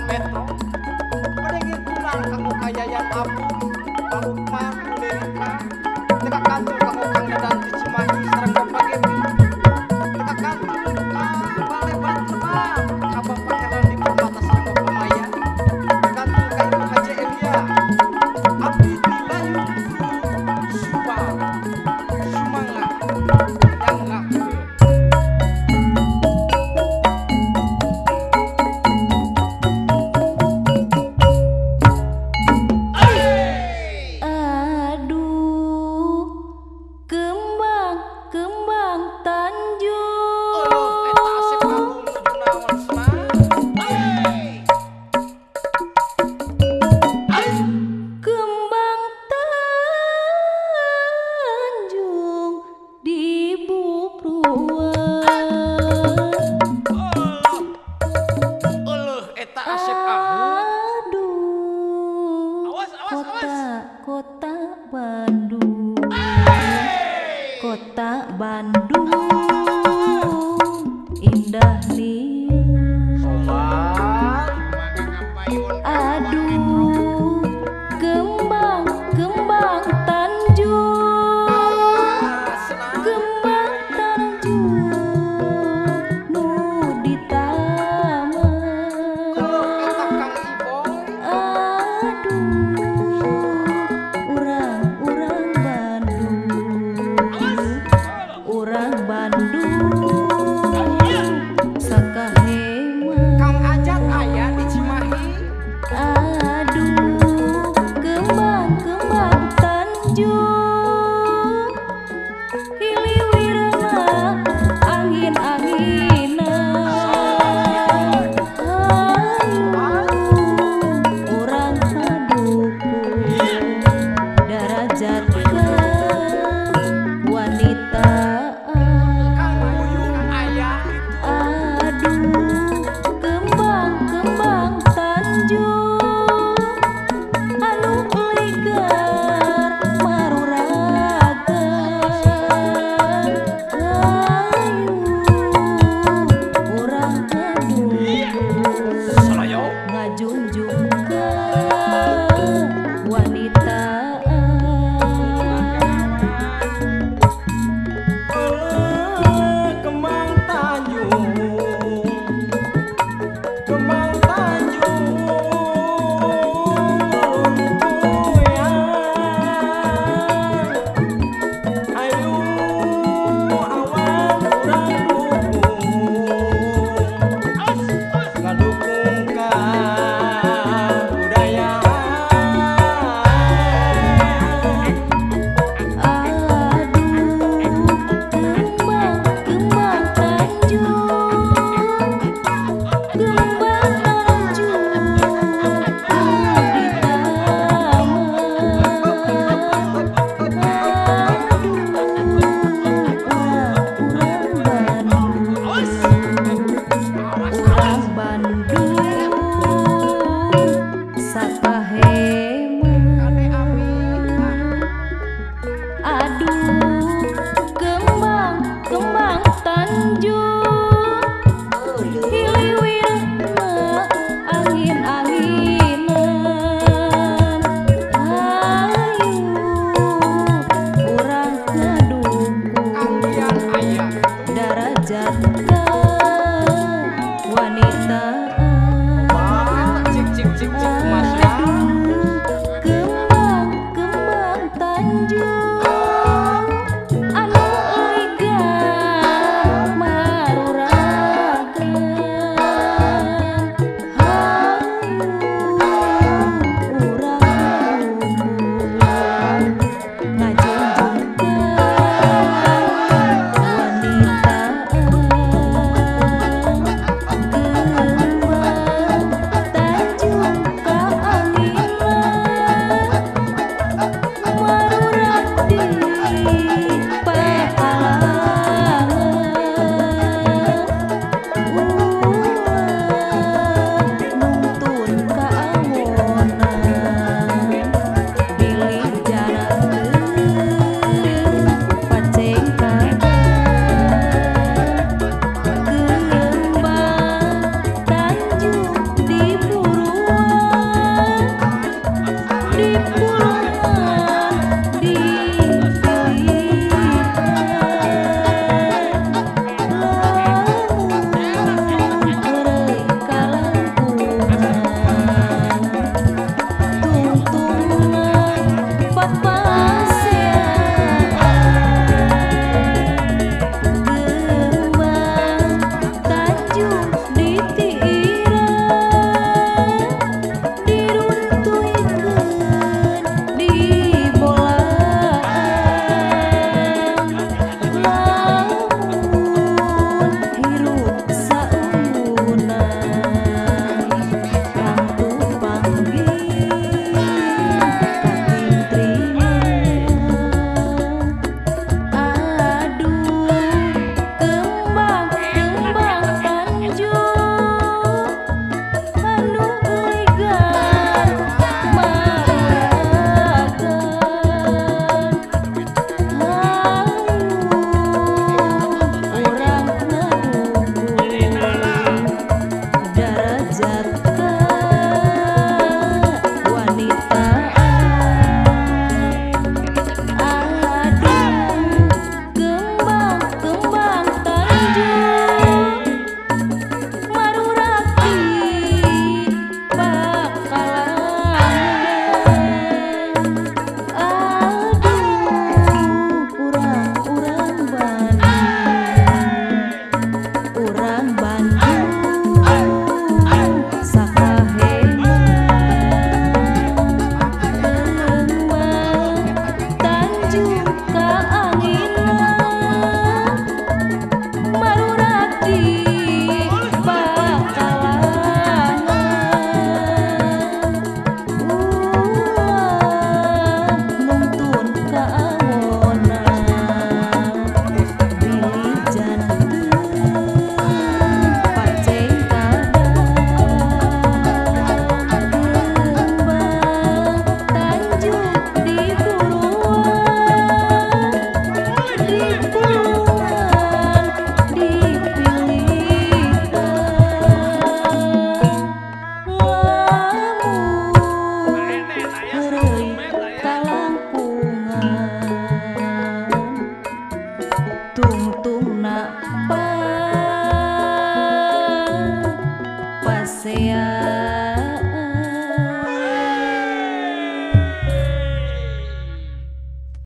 metro padengin kurang kanggo kayayan abu Palukman Lirika teka kantor kanggo kang dadan di Cimahi sareng Bapak Gepi teka kantor Balai Bantuan Abang Pangeran di Permata sareng Bapak Maya teka kantor ka Ibu Haji Elia abdi di Layu Suba Sumanga yang ngaku Kota Bandung indah nih. Aduh, kembang Tanjung, kembang Tanjung nu di taman. Aduh, urang Bandung sakahema Kang Ajat aya di Cimahi. Aduh, kembang Tanjung hiliwirna angin-angina. Urang kadukung darajat wanita. Kembang Tanjung anu ligar maruragan. Ayu urang kadukung ngajunjung